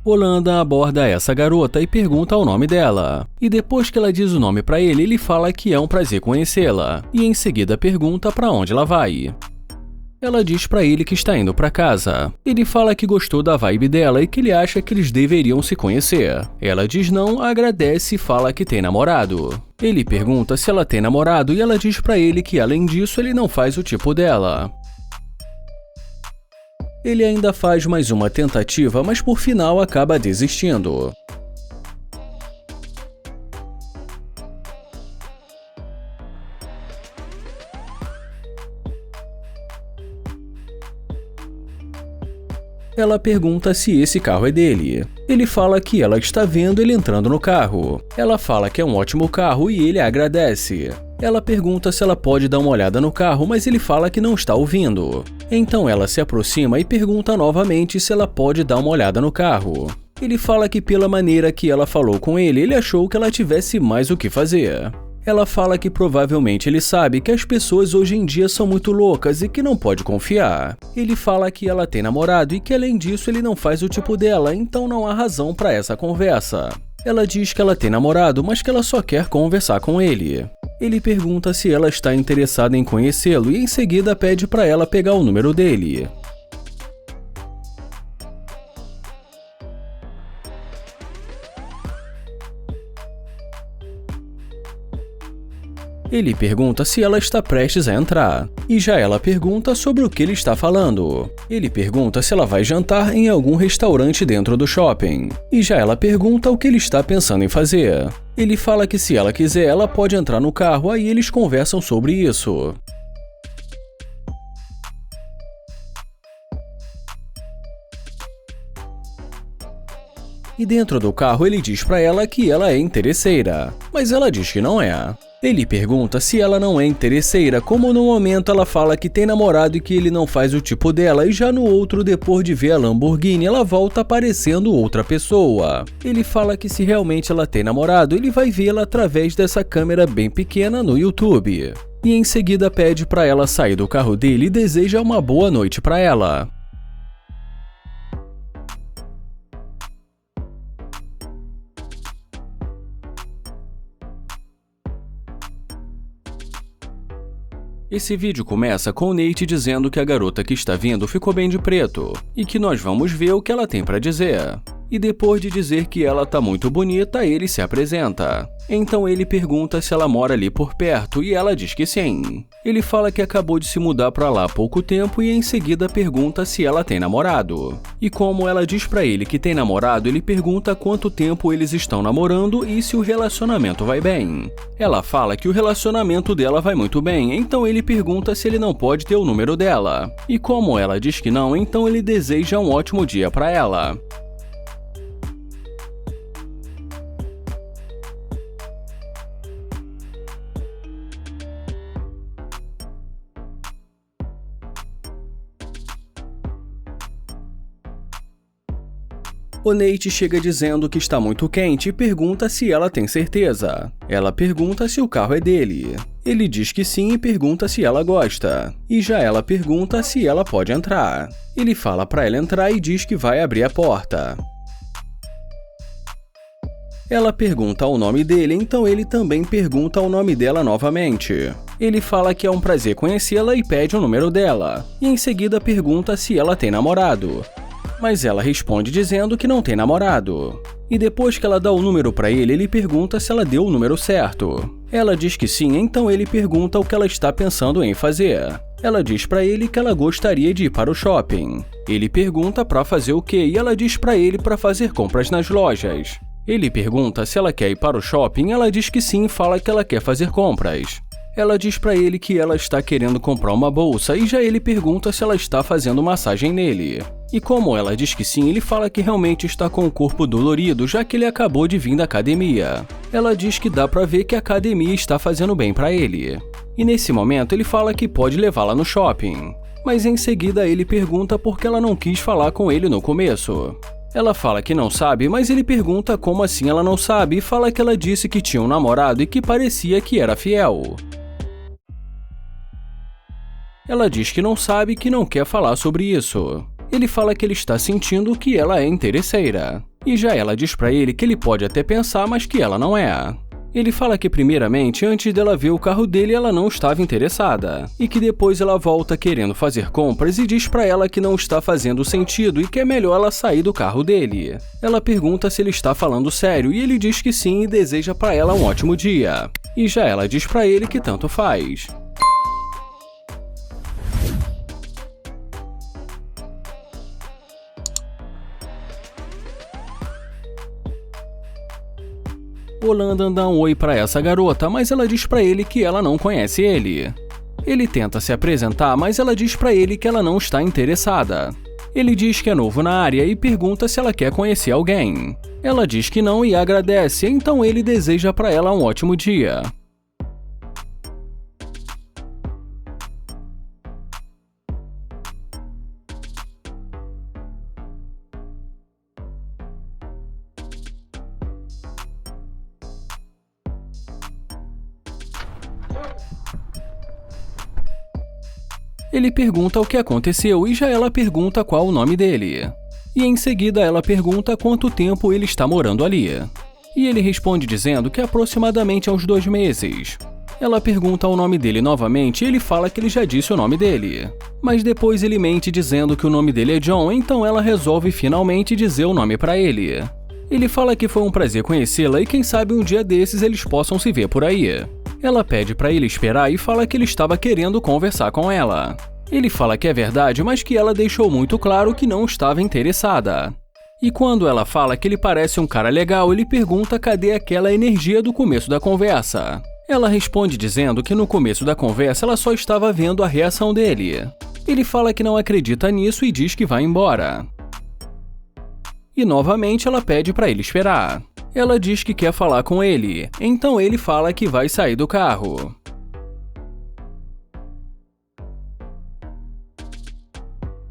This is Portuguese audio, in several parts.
Holanda aborda essa garota e pergunta o nome dela. E depois que ela diz o nome pra ele, ele fala que é um prazer conhecê-la. E em seguida pergunta pra onde ela vai. Ela diz pra ele que está indo pra casa. Ele fala que gostou da vibe dela e que ele acha que eles deveriam se conhecer. Ela diz não, agradece e fala que tem namorado. Ele pergunta se ela tem namorado e ela diz pra ele que além disso ele não faz o tipo dela. Ele ainda faz mais uma tentativa, mas por final acaba desistindo. Ela pergunta se esse carro é dele. Ele fala que ela está vendo ele entrando no carro. Ela fala que é um ótimo carro e ele agradece. Ela pergunta se ela pode dar uma olhada no carro, mas ele fala que não está ouvindo. Então ela se aproxima e pergunta novamente se ela pode dar uma olhada no carro. Ele fala que pela maneira que ela falou com ele, ele achou que ela tivesse mais o que fazer. Ela fala que provavelmente ele sabe que as pessoas hoje em dia são muito loucas e que não pode confiar. Ele fala que ela tem namorado e que além disso ele não faz o tipo dela, então não há razão para essa conversa. Ela diz que ela tem namorado, mas que ela só quer conversar com ele. Ele pergunta se ela está interessada em conhecê-lo e em seguida pede para ela pegar o número dele. Ele pergunta se ela está prestes a entrar, e já ela pergunta sobre o que ele está falando. Ele pergunta se ela vai jantar em algum restaurante dentro do shopping, e já ela pergunta o que ele está pensando em fazer. Ele fala que se ela quiser, ela pode entrar no carro, aí eles conversam sobre isso. E dentro do carro ele diz pra ela que ela é interesseira, mas ela diz que não é. Ele pergunta se ela não é interesseira, como no momento ela fala que tem namorado e que ele não faz o tipo dela, e já no outro, depois de ver a Lamborghini, ela volta aparecendo outra pessoa. Ele fala que se realmente ela tem namorado, ele vai vê-la através dessa câmera bem pequena no YouTube. E em seguida pede pra ela sair do carro dele e deseja uma boa noite pra ela. Esse vídeo começa com o Nate dizendo que a garota que está vindo ficou bem de preto, e que nós vamos ver o que ela tem para dizer. E depois de dizer que ela tá muito bonita, ele se apresenta. Então ele pergunta se ela mora ali por perto e ela diz que sim. Ele fala que acabou de se mudar pra lá há pouco tempo e em seguida pergunta se ela tem namorado. E como ela diz pra ele que tem namorado, ele pergunta quanto tempo eles estão namorando e se o relacionamento vai bem. Ela fala que o relacionamento dela vai muito bem, então ele pergunta se ele não pode ter o número dela. E como ela diz que não, então ele deseja um ótimo dia pra ela. O Nate chega dizendo que está muito quente e pergunta se ela tem certeza. Ela pergunta se o carro é dele. Ele diz que sim e pergunta se ela gosta. E já ela pergunta se ela pode entrar. Ele fala para ela entrar e diz que vai abrir a porta. Ela pergunta o nome dele, então ele também pergunta o nome dela novamente. Ele fala que é um prazer conhecê-la e pede o número dela. E em seguida pergunta se ela tem namorado. Mas ela responde dizendo que não tem namorado. E depois que ela dá o número para ele, ele pergunta se ela deu o número certo. Ela diz que sim, então ele pergunta o que ela está pensando em fazer. Ela diz para ele que ela gostaria de ir para o shopping. Ele pergunta para fazer o quê e ela diz para ele para fazer compras nas lojas. Ele pergunta se ela quer ir para o shopping, ela diz que sim e fala que ela quer fazer compras. Ela diz pra ele que ela está querendo comprar uma bolsa e já ele pergunta se ela está fazendo massagem nele. E como ela diz que sim, ele fala que realmente está com o corpo dolorido, já que ele acabou de vir da academia. Ela diz que dá pra ver que a academia está fazendo bem pra ele. E nesse momento ele fala que pode levá-la no shopping. Mas em seguida ele pergunta por que ela não quis falar com ele no começo. Ela fala que não sabe, mas ele pergunta como assim ela não sabe e fala que ela disse que tinha um namorado e que parecia que era fiel. Ela diz que não sabe e que não quer falar sobre isso. Ele fala que ele está sentindo que ela é interesseira. E já ela diz pra ele que ele pode até pensar, mas que ela não é. Ele fala que primeiramente, antes dela ver o carro dele, ela não estava interessada, e que depois ela volta querendo fazer compras e diz pra ela que não está fazendo sentido e que é melhor ela sair do carro dele. Ela pergunta se ele está falando sério e ele diz que sim e deseja pra ela um ótimo dia. E já ela diz pra ele que tanto faz. Holanda dá um oi pra essa garota, mas ela diz pra ele que ela não conhece ele. Ele tenta se apresentar, mas ela diz pra ele que ela não está interessada. Ele diz que é novo na área e pergunta se ela quer conhecer alguém. Ela diz que não e agradece, então ele deseja pra ela um ótimo dia. Ele pergunta o que aconteceu e já ela pergunta qual o nome dele. E em seguida ela pergunta quanto tempo ele está morando ali. E ele responde dizendo que aproximadamente há uns 2 meses. Ela pergunta o nome dele novamente e ele fala que ele já disse o nome dele. Mas depois ele mente dizendo que o nome dele é John, então ela resolve finalmente dizer o nome pra ele. Ele fala que foi um prazer conhecê-la e quem sabe um dia desses eles possam se ver por aí. Ela pede pra ele esperar e fala que ele estava querendo conversar com ela. Ele fala que é verdade, mas que ela deixou muito claro que não estava interessada. E quando ela fala que ele parece um cara legal, ele pergunta cadê aquela energia do começo da conversa. Ela responde dizendo que no começo da conversa ela só estava vendo a reação dele. Ele fala que não acredita nisso e diz que vai embora. E novamente ela pede pra ele esperar. Ela diz que quer falar com ele, então ele fala que vai sair do carro.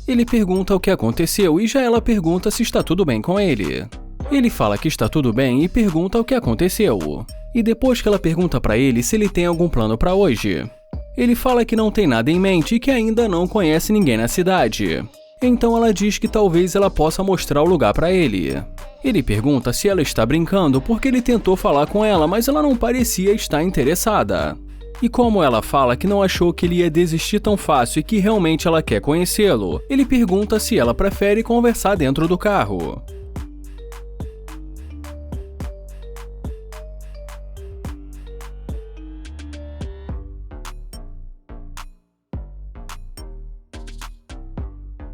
Ele pergunta o que aconteceu e já ela pergunta se está tudo bem com ele. Ele fala que está tudo bem e pergunta o que aconteceu. E depois que ela pergunta pra ele se ele tem algum plano pra hoje, ele fala que não tem nada em mente e que ainda não conhece ninguém na cidade. Então ela diz que talvez ela possa mostrar o lugar pra ele. Ele pergunta se ela está brincando porque ele tentou falar com ela, mas ela não parecia estar interessada. E como ela fala que não achou que ele ia desistir tão fácil e que realmente ela quer conhecê-lo, ele pergunta se ela prefere conversar dentro do carro.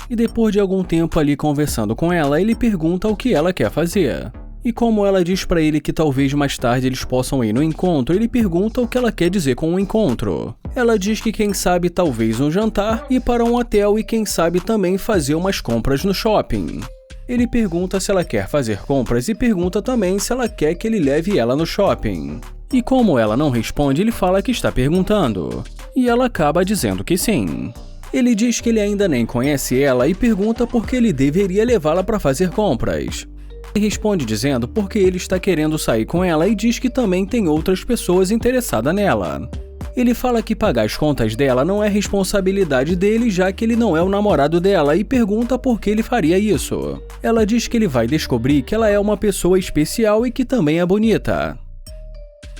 E depois de algum tempo ali conversando com ela, ele pergunta o que ela quer fazer. E como ela diz pra ele que talvez mais tarde eles possam ir no encontro, ele pergunta o que ela quer dizer com o encontro. Ela diz que quem sabe talvez um jantar, ir para um hotel e quem sabe também fazer umas compras no shopping. Ele pergunta se ela quer fazer compras e pergunta também se ela quer que ele leve ela no shopping. E como ela não responde, ele fala que está perguntando. E ela acaba dizendo que sim. Ele diz que ele ainda nem conhece ela e pergunta por que ele deveria levá-la para fazer compras. Ele responde dizendo porque ele está querendo sair com ela e diz que também tem outras pessoas interessadas nela. Ele fala que pagar as contas dela não é responsabilidade dele, já que ele não é o namorado dela, e pergunta por que ele faria isso. Ela diz que ele vai descobrir que ela é uma pessoa especial e que também é bonita.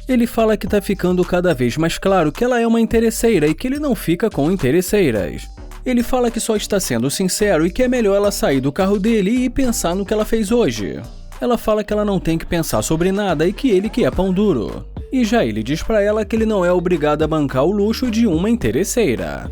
Ele fala que tá ficando cada vez mais claro que ela é uma interesseira e que ele não fica com interesseiras. Ele fala que só está sendo sincero e que é melhor ela sair do carro dele e pensar no que ela fez hoje. Ela fala que ela não tem que pensar sobre nada e que ele que é pão duro. E já ele diz pra ela que ele não é obrigado a bancar o luxo de uma interesseira.